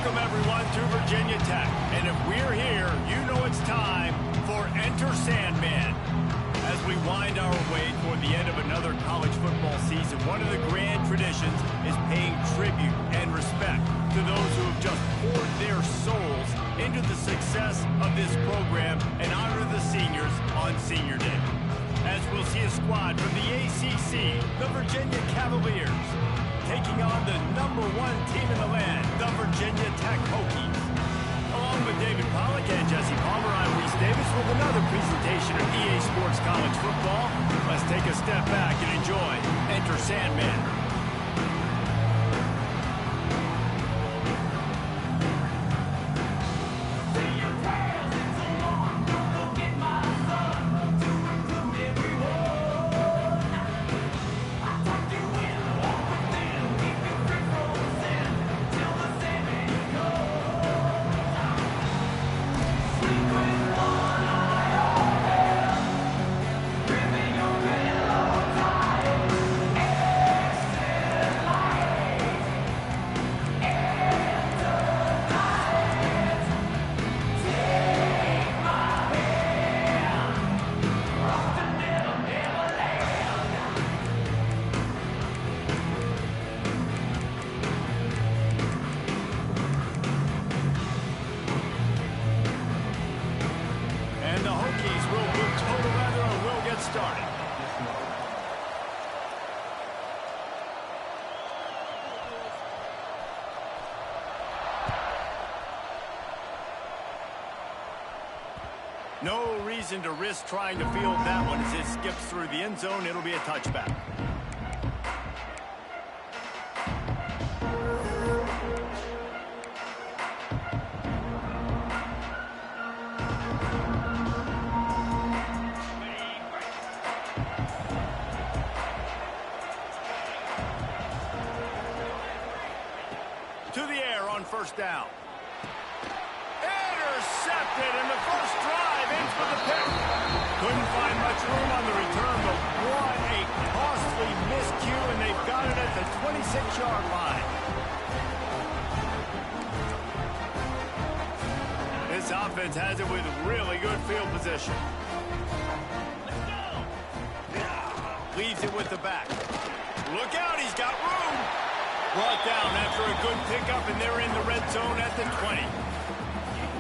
Welcome, everyone, to Virginia Tech. And if we're here, you know it's time for Enter Sandman. As we wind our way toward the end of another college football season, one of the grand traditions is paying tribute and respect to those who have just poured their souls into the success of this program and honor the seniors on Senior Day. As we'll see a squad from the ACC, the Virginia Cavaliers, taking on the #1 team in the land, the Virginia Tech Hokies. Along with David Pollack and Jesse Palmer, I'm Reese Davis with another presentation of EA Sports College Football. Let's take a step back and enjoy Enter Sandman. No reason to risk trying to field that one as it skips through the end zone. It'll be a touchback. To the air on first down. Intercepted in the first drive, in for the pick. Couldn't find much room on the return, but what a costly miscue, and they've got it at the 26-yard line. This offense has it with really good field position. Leaves it with the back. Look out, he's got room. Brought down after a good pickup, and they're in the red zone at the 20.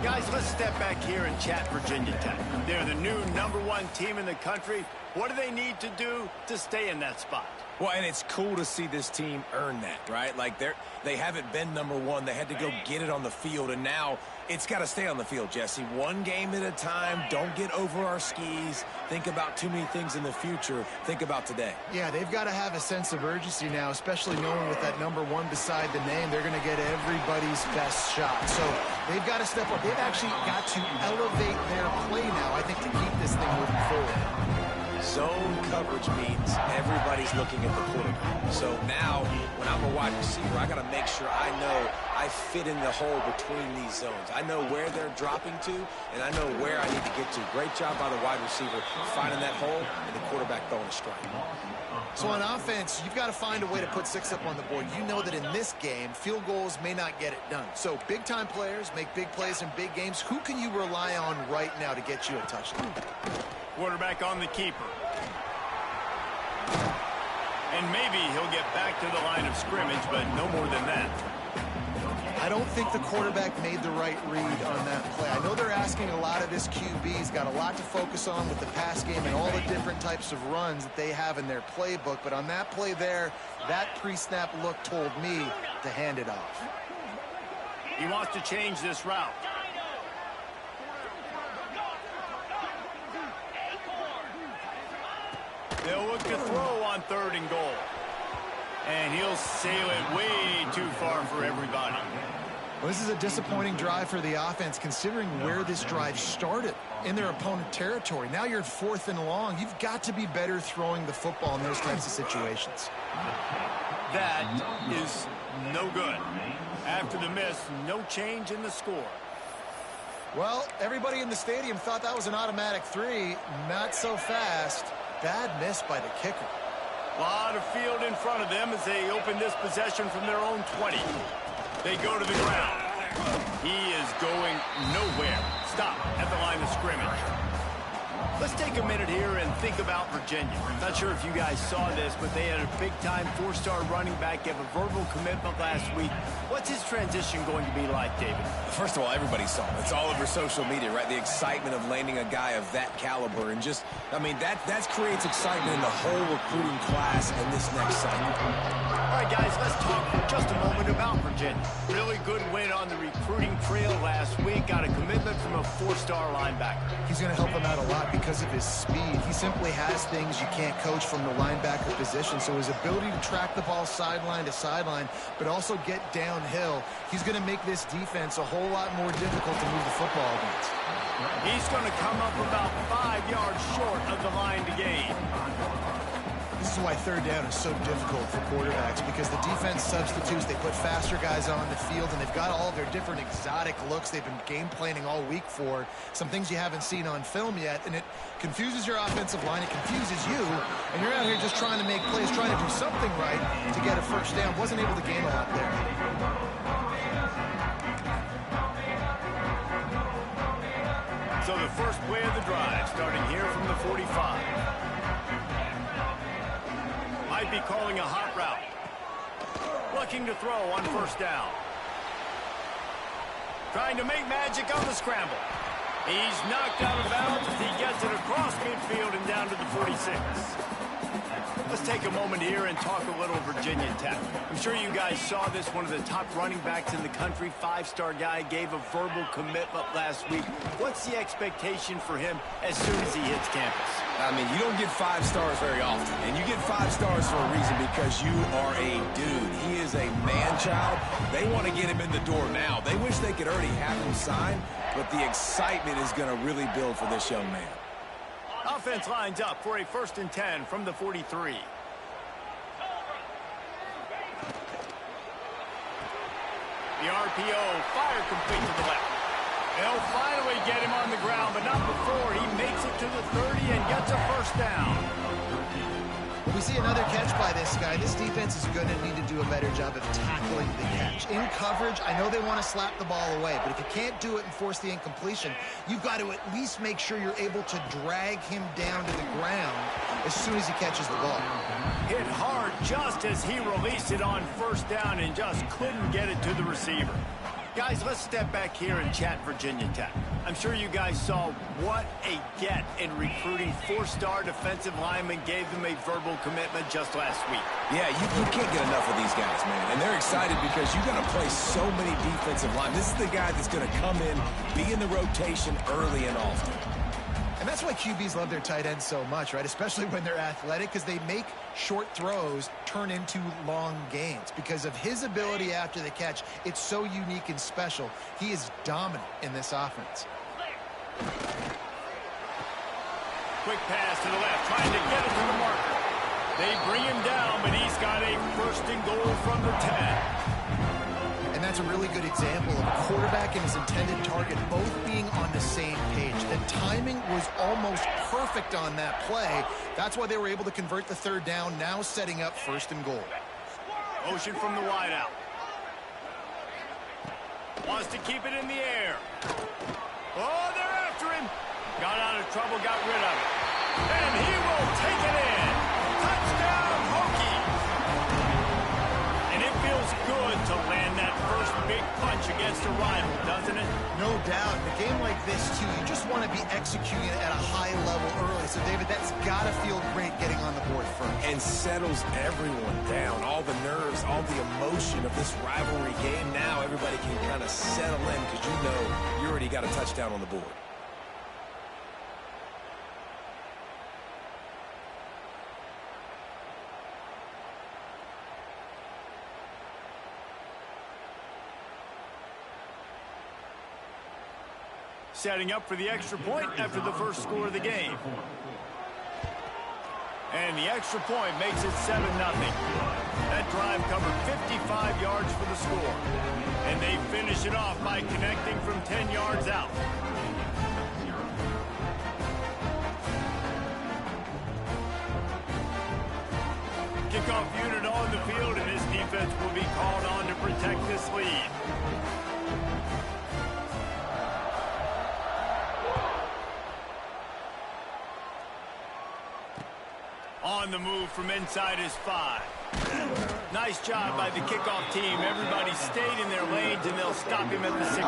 Guys, let's step back here and chat Virginia Tech. They're the new #1 team in the country. What do they need to do to stay in that spot? Well, and it's cool to see this team earn that, right? Like, they haven't been #1. They had to go get it on the field, and now it's got to stay on the field, Jesse. One game at a time. Don't get over our skis. Think about too many things in the future. Think about today. Yeah, they've got to have a sense of urgency now, especially knowing with that #1 beside the name, they're going to get everybody's best shot. So they've got to step up. They've actually got to elevate their play now, I think, to keep this thing moving forward. Zone coverage means everybody's looking at the quarterback. So now, when I'm a wide receiver, I got to make sure I know I fit in the hole between these zones. I know where they're dropping to, and I know where I need to get to. Great job by the wide receiver finding that hole, and the quarterback throwing a strike. So on offense, you've got to find a way to put 6 up on the board. You know that in this game, field goals may not get it done. So big-time players make big plays in big games. Who can you rely on right now to get you a touchdown? Quarterback on the keeper. And maybe he'll get back to the line of scrimmage, but no more than that. I don't think the quarterback made the right read on that play. I know they're asking a lot of this QB. He's got a lot to focus on with the pass game and all the different types of runs that they have in their playbook. But on that play there, that pre-snap look told me to hand it off. He wants to change this route. They'll look to throw on 3rd and goal. And he'll sail it way too far for everybody. Well, this is a disappointing drive for the offense, considering where this drive started in their opponent territory. Now you're 4th and long. You've got to be better throwing the football in those types of situations. That is no good. After the miss, no change in the score. Well, everybody in the stadium thought that was an automatic 3. Not so fast. Bad miss by the kicker. A lot of field in front of them as they open this possession from their own 20. They go to the ground. He is going nowhere. Stop at the line of scrimmage. Let's take a minute here and think about Virginia. Not sure if you guys saw this, but they had a big-time four-star running back give a verbal commitment last week. What's his transition going to be like, David? First of all, everybody saw it. It's all over social media, right? The excitement of landing a guy of that caliber. And just, I mean, that creates excitement in the whole recruiting class and this next cycle. All right, guys, let's talk for just a moment about Virginia. Really good win on the recruiting trail last week. Got a commitment from a four-star linebacker. He's going to help them out a lot because of his speed. He simply has things you can't coach from the linebacker position. So his ability to track the ball sideline to sideline, but also get downhill, he's going to make this defense a whole lot more difficult to move the football against. He's going to come up about 5 yards short of the line to gain. This is why third down is so difficult for quarterbacks, because the defense substitutes. They put faster guys on the field, and they've got all their different exotic looks they've been game planning all week for. Some things you haven't seen on film yet, and it confuses your offensive line. It confuses you, and you're out here just trying to make plays, trying to do something right to get a first down. Wasn't able to gain a lot there. So the first play of the drive, starting here from the 45. Might be calling a hot route. Looking to throw on first down. Trying to make magic on the scramble. He's knocked out of bounds as he gets it across midfield and down to the 46. Let's take a moment here and talk a little Virginia Tech. I'm sure you guys saw this. One of the top running backs in the country, five-star guy, gave a verbal commitment last week. What's the expectation for him as soon as he hits campus? I mean, you don't get 5 stars very often, and you get 5 stars for a reason, because you are a dude. He is a man-child. They want to get him in the door now. They wish they could already have him signed, but the excitement is going to really build for this young man. Offense lines up for a 1st and 10 from the 43. The RPO, fire complete to the left. They'll finally get him on the ground, but not before he makes it to the 30 and gets a first down. We see another catch by this guy. This defense is going to need to do a better job of tackling the catch. In coverage, I know they want to slap the ball away, but if you can't do it and force the incompletion, you've got to at least make sure you're able to drag him down to the ground as soon as he catches the ball. Hit hard just as he released it on first down and just couldn't get it to the receiver. Guys, let's step back here and chat Virginia Tech. I'm sure you guys saw what a get in recruiting. 4-star defensive lineman gave them a verbal commitment just last week. Yeah, you can't get enough of these guys, man. And they're excited because you're going to play so many defensive linemen. This is the guy that's going to come in, be in the rotation early and often. And that's why QBs love their tight ends so much, right? Especially when they're athletic, because they make short throws turn into long gains. Because of his ability after the catch, it's so unique and special. He is dominant in this offense. Quick pass to the left, trying to get it to the marker. They bring him down, but he's got a 1st and goal from the 10. And that's a really good example of a quarterback and his intended target both being on the same page. The timing was almost perfect on that play. That's why they were able to convert the 3rd down, now setting up 1st and goal. Motion from the wideout. Wants to keep it in the air. Oh, they're after him. Got out of trouble, got rid of it. And he will take it in. Touchdown, Hokies. And it feels good to land that first big punch against a rival, doesn't it? No doubt. In a game like this, too, you just want to be executing at a high level early. So, David, that's got to feel great getting on the board first. And settles everyone down. All the nerves, all the emotion of this rivalry game. Now everybody can kind of settle in because you know you already got a touchdown on the board. Setting up for the extra point after the first score of the game. And the extra point makes it 7-0. That drive covered 55 yards for the score. And they finish it off by connecting from 10 yards out. Kickoff unit on the field, and this defense will be called on to protect this lead. On the move from inside his 5. Nice job by the kickoff team. Everybody stayed in their lanes, and they'll stop him at the 16.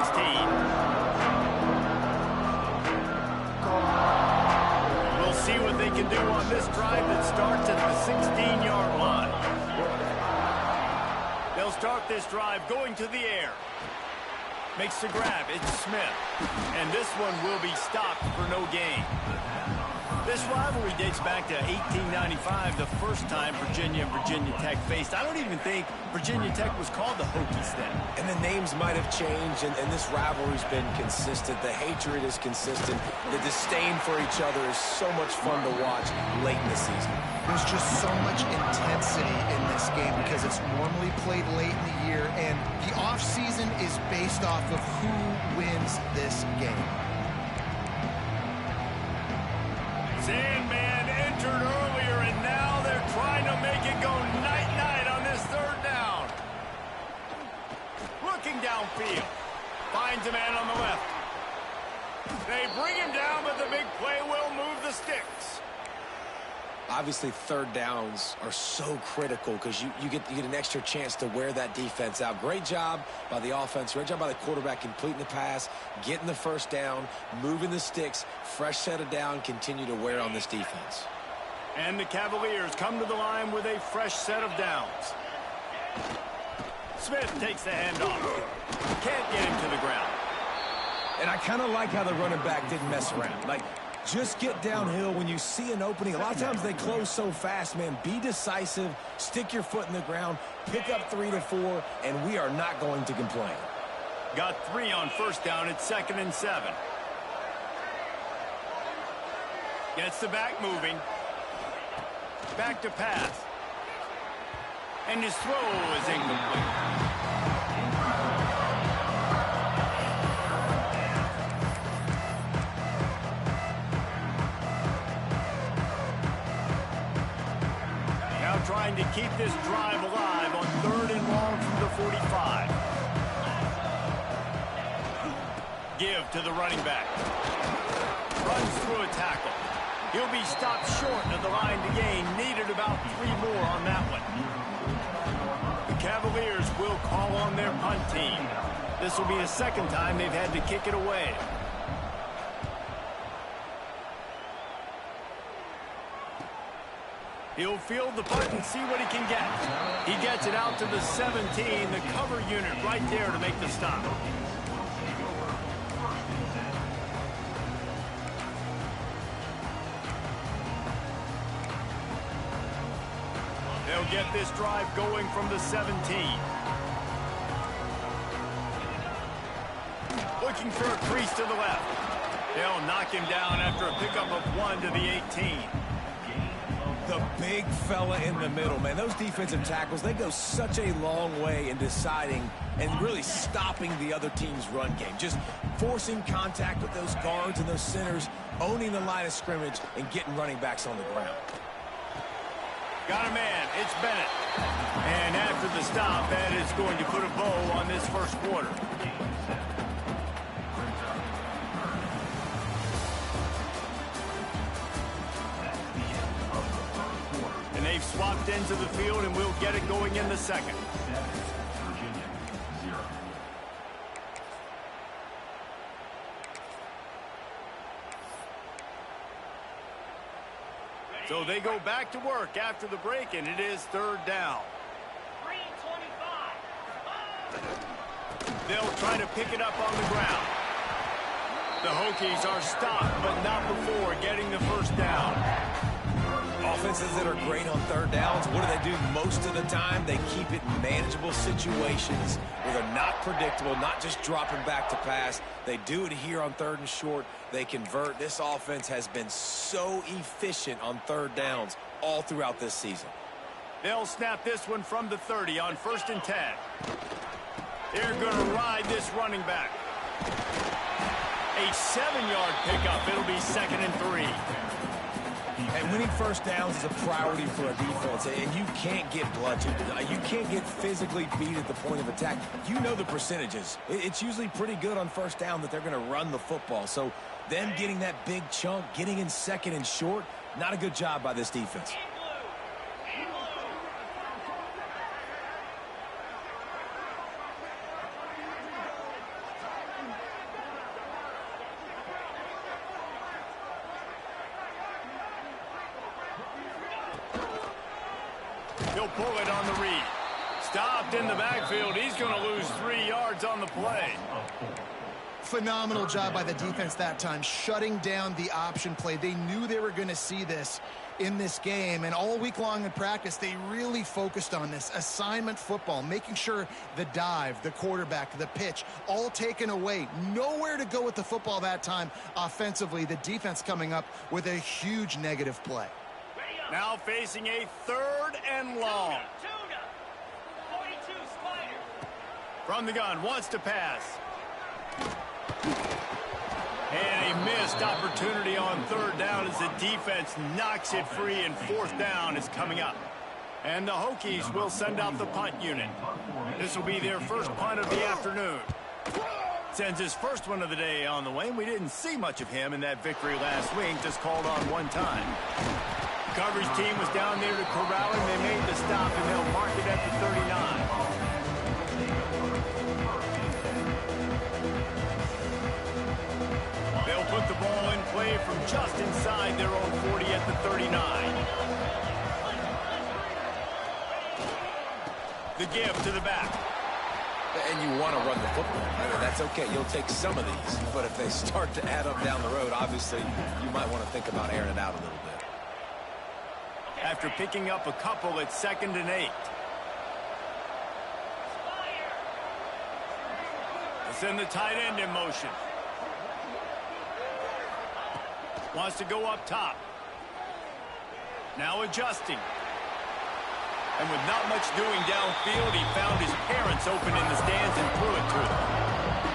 We'll see what they can do on this drive that starts at the 16-yard line. They'll start this drive going to the air. Makes the grab. It's Smith. And this one will be stopped for no gain. This rivalry dates back to 1895, the first time Virginia and Virginia Tech faced. I don't even think Virginia Tech was called the Hokies then. And the names might have changed, and this rivalry's been consistent. The hatred is consistent. The disdain for each other is so much fun to watch late in the season. There's just so much intensity in this game because it's normally played late in the year, and the offseason is based off of who wins this game. Sandman entered earlier, and now they're trying to make it go night-night on this third down. Looking downfield. Finds a man on the left. They bring him down, but the big play will move the sticks. Obviously, third downs are so critical because you get an extra chance to wear that defense out. Great job by the offense. Great job by the quarterback completing the pass, getting the first down, moving the sticks, fresh set of down, continue to wear on this defense. And the Cavaliers come to the line with a fresh set of downs. Smith takes the handoff. Can't get him to the ground. And I kind of like how the running back didn't mess around. Just get downhill when you see an opening. A lot of times they close so fast, man. Be decisive, stick your foot in the ground, pick up 3 to 4, and we are not going to complain. Got 3 on first down. It's 2nd and 7. Gets the back moving. Back to pass. And his throw is incomplete. Trying to keep this drive alive on 3rd and long from the 45. Give to the running back. Runs through a tackle. He'll be stopped short of the line to gain. Needed about 3 more on that one. The Cavaliers will call on their punt team. This will be the 2nd time they've had to kick it away. He'll field the punt and see what he can get. He gets it out to the 17, the cover unit right there to make the stop. They'll get this drive going from the 17. Looking for a crease to the left. They'll knock him down after a pickup of 1 to the 18. The big fella in the middle, man. Those defensive tackles, they go such a long way in deciding and really stopping the other team's run game. Just forcing contact with those guards and those centers, owning the line of scrimmage, and getting running backs on the ground. Got a man. It's Bennett. And after the stop, that is going to put a bow on this first quarter. And they've swapped into the field, and we'll get it going in the 2nd. So they go back to work after the break, and it is 3rd down. 3:25. They'll try to pick it up on the ground. The Hokies are stopped, but not before getting the first down. Offenses that are great on 3rd downs, what do? Most of the time, they keep it in manageable situations where they're not predictable, not just dropping back to pass. They do it here on 3rd and short. They convert. This offense has been so efficient on 3rd downs all throughout this season. They'll snap this one from the 30 on 1st and 10. They're going to ride this running back. A 7-yard pickup. It'll be 2nd and 3. And winning first downs is a priority for a defense, and you can't get bludgeoned. You can't get physically beat at the point of attack. You know the percentages. It's usually pretty good on first down that they're going to run the football. So them getting that big chunk, getting in second and short, not a good job by this defense. He'll pull it on the read. Stopped in the backfield. He's going to lose 3 yards on the play. Phenomenal job by the defense that time, shutting down the option play. They knew they were going to see this in this game, and all week long in practice, they really focused on this assignment football, making sure the dive, the quarterback, the pitch, all taken away. Nowhere to go with the football that time offensively. The defense coming up with a huge negative play. Now facing a 3rd and long. From the gun, wants to pass. And a missed opportunity on 3rd down as the defense knocks it free, and 4th down is coming up. And the Hokies will send out the punt unit. This will be their first punt of the afternoon. Sends his first one of the day on the way, and we didn't see much of him in that victory last week, just called on one time. The coverage team was down there to corral him. They made the stop, and they'll mark it at the 39. They'll put the ball in play from just inside their own 40 at the 39. The give to the back. And you want to run the football. That's okay. You'll take some of these. But if they start to add up down the road, obviously, you might want to think about airing it out a little bit. After picking up a couple at 2nd and 8. They send the tight end in motion. Wants to go up top. Now adjusting. And with not much doing downfield, he found his parents open in the stands and threw it to them.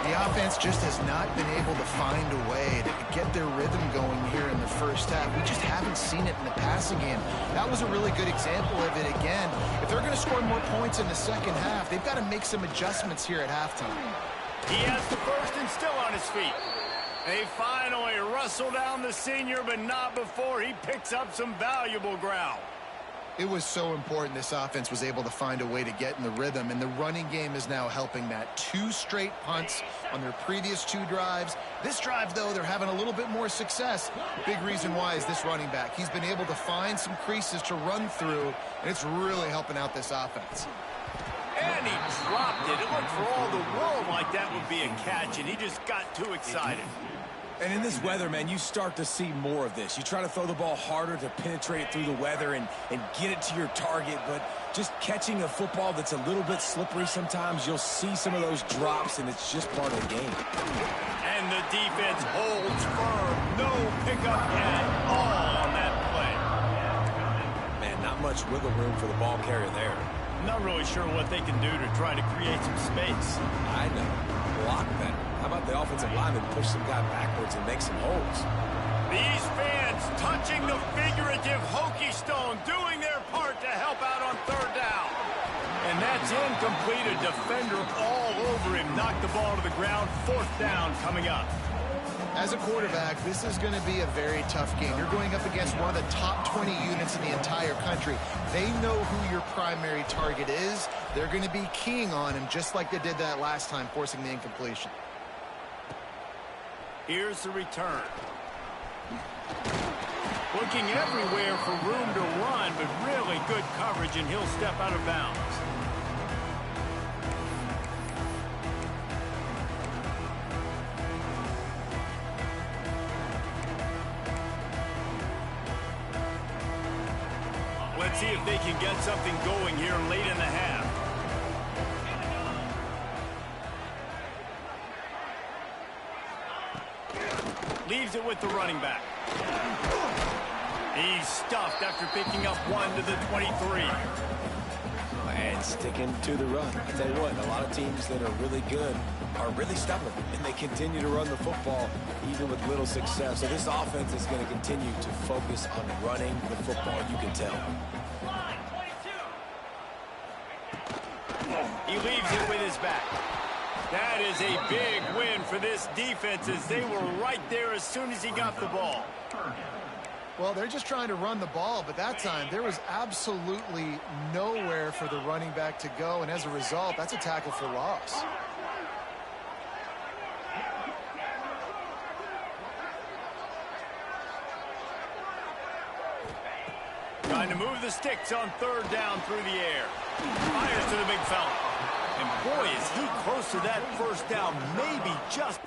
The offense just has not been able to find a way to get their rhythm going here in the first half. We just haven't seen it in the passing game. That was a really good example of it again. If they're going to score more points in the second half, they've got to make some adjustments here at halftime. He has the first and still on his feet. They finally wrestle down the senior, but not before he picks up some valuable ground. It was so important this offense was able to find a way to get in the rhythm, and the running game is now helping that. 2 straight punts on their previous 2 drives. This drive, though, they're having a little bit more success. Big reason why is this running back. He's been able to find some creases to run through, and it's really helping out this offense. And he dropped it. It looked for all the world like that would be a catch, and he just got too excited. And in this weather, man, you start to see more of this. You try to throw the ball harder to penetrate it through the weather and get it to your target, but just catching a football that's a little bit slippery sometimes, you'll see some of those drops, and it's just part of the game. And the defense holds firm. No pickup at all on that play. Man, not much wiggle room for the ball carrier there. I'm not really sure what they can do to try to create some space. I know. Block better. How about the offensive lineman push some guy backwards and make some holes? These fans touching the figurative Hokie stone, doing their part to help out on 3rd down. And that's incomplete. A defender all over him. Knocked the ball to the ground. 4th down coming up. As a quarterback, this is going to be a very tough game. You're going up against one of the top 20 units in the entire country. They know who your primary target is. They're going to be keying on him just like they did that last time, forcing the incompletion. Here's the return. Looking everywhere for room to run, but really good coverage, and he'll step out of bounds. Let's see if they can get something going here late in the half. Leaves it with the running back. He's stuffed after picking up 1 to the 23. and sticking to the run. I tell you what, a lot of teams that are really good are really stubborn, and they continue to run the football even with little success. So this offense is going to continue to focus on running the football, you can tell. He leaves it with his back. That is a big win for this defense as they were right there as soon as he got the ball. Well, they're just trying to run the ball, but that time there was absolutely nowhere for the running back to go, and as a result, that's a tackle for loss. Trying to move the sticks on third down through the air. Fires to the big fella. And boy, is he close to that first down. Maybe just...